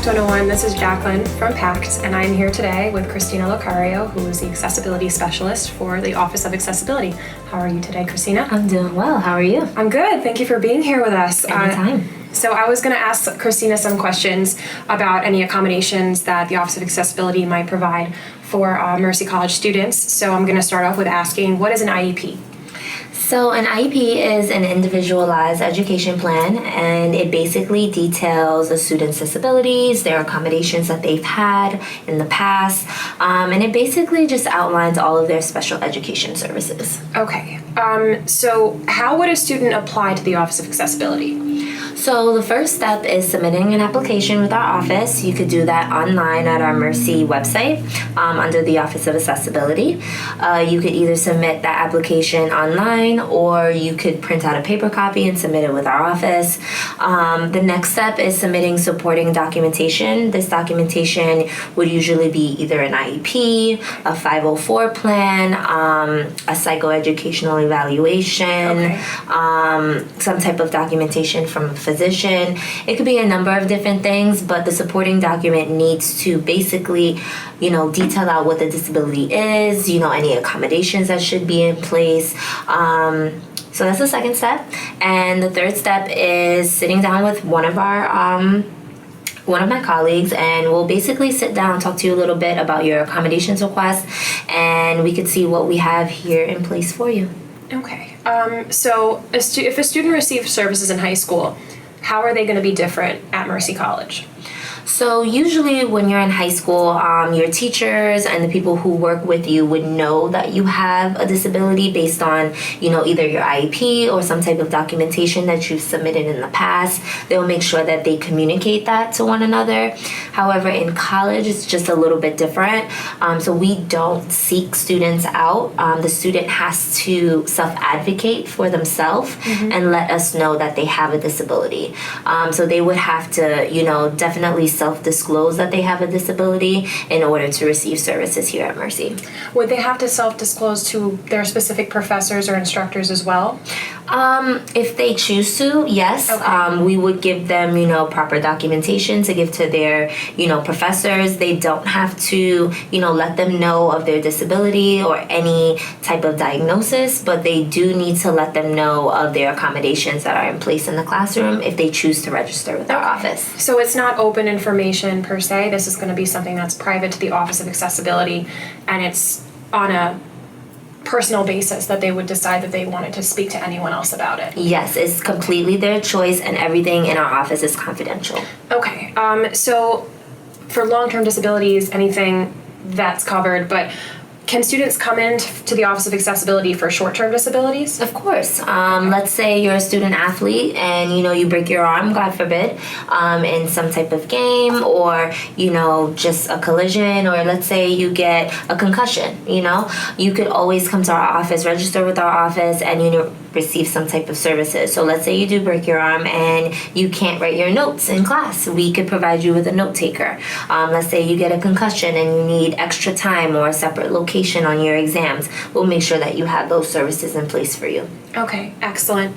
101. This is Jacqueline from PACT, and I'm here today with Christina Locario, who is the Accessibility Specialist for the Office of Accessibility. How are you today, Christina? I'm doing well. How are you? I'm good. Thank you for being here with us. Anytime. So I was going to ask Christina some questions about any accommodations that the Office of Accessibility might provide for Mercy College students. So I'm going to start off with asking, what is an IEP? So an IEP is an individualized education plan, and it basically details a student's disabilities, their accommodations that they've had in the past, and it basically just outlines all of their special education services. Okay. So how would a student apply to the Office of Accessibility? So the first step is submitting an application with our office. You could do that online at our Mercy website under the Office of Accessibility. You could either submit that application online, or you could print out a paper copy and submit it with our office. The next step is submitting supporting documentation. This documentation would usually be either an IEP, a 504 plan, a psychoeducational evaluation, some type of documentation from a physician. It could be a number of different things, but the supporting document needs to basically, detail out what the disability is, any accommodations that should be in place. So that's the second step. And the third step is sitting down with one of my colleagues, and we'll basically sit down and talk to you a little bit about your accommodations request, and we could see what we have here in place for you. Okay. So if a student receives services in high school, how are they going to be different at Mercy College? So usually when you're in high school, your teachers and the people who work with you would know that you have a disability based on, either your IEP or some type of documentation that you've submitted in the past. They'll make sure that they communicate that to one another. However, in college, it's just a little bit different. So we don't seek students out. The student has to self-advocate for themselves and let us know that they have a disability. So they would have to, definitely self-disclose that they have a disability in order to receive services here at Mercy. Would they have to self-disclose to their specific professors or instructors as well? If they choose to, yes. Okay. We would give them, proper documentation to give to their, professors. They don't have to, let them know of their disability or any type of diagnosis, but they do need to let them know of their accommodations that are in place in the classroom if they choose to register with our office. So it's not open information per se. This is going to be something that's private to the Office of Accessibility, and it's on a personal basis that they would decide that they wanted to speak to anyone else about it. Yes, it's completely their choice, and everything in our office is confidential. Okay. So for long-term disabilities, anything that's covered, but can students come in to the Office of Accessibility for short-term disabilities? Of course. Let's say you're a student athlete and, you break your arm, God forbid, in some type of game, or, just a collision, or let's say you get a concussion, you could always come to our office, register with our office, and, receive some type of services. So let's say you do break your arm and you can't write your notes in class. We could provide you with a note taker. Let's say you get a concussion and you need extra time or a separate location on your exams. We'll make sure that you have those services in place for you. Okay, excellent.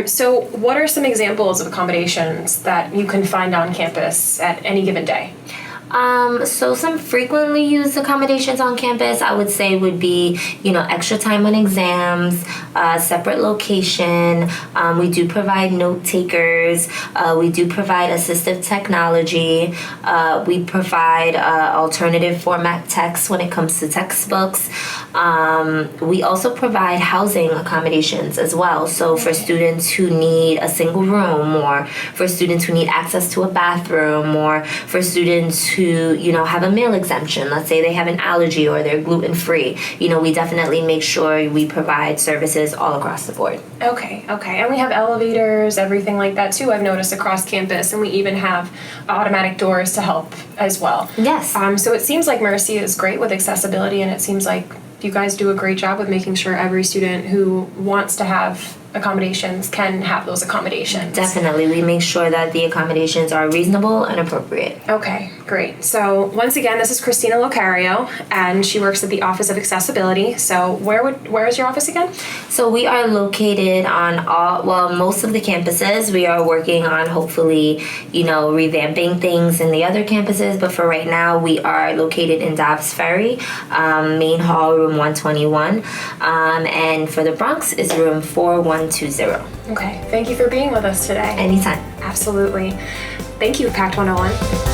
So what are some examples of accommodations that you can find on campus at any given day? So some frequently used accommodations on campus, I would say, would be, extra time on exams, separate location. We do provide note takers. We do provide assistive technology. We provide alternative format text when it comes to textbooks. We also provide housing accommodations as well. So for students who need a single room, or for students who need access to a bathroom, or for students who, have a meal exemption. Let's say they have an allergy or they're gluten-free. We definitely make sure we provide services all across the board. Okay. And we have elevators, everything like that too, I've noticed across campus, and we even have automatic doors to help as well. Yes. So it seems like Mercy is great with accessibility, and it seems like you guys do a great job with making sure every student who wants to have accommodations can have those accommodations. Definitely. We make sure that the accommodations are reasonable and appropriate. Okay, Great. So once again, this is Christina Locario, and she works at the Office of Accessibility. So where is your office again? So we are located on most of the campuses. We are working on hopefully, revamping things in the other campuses. But for right now, we are located in Dobbs Ferry, main hall, room 121. And for the Bronx is room 4120. Okay. Thank you for being with us today. Anytime. Absolutely. Thank you, PACT 101.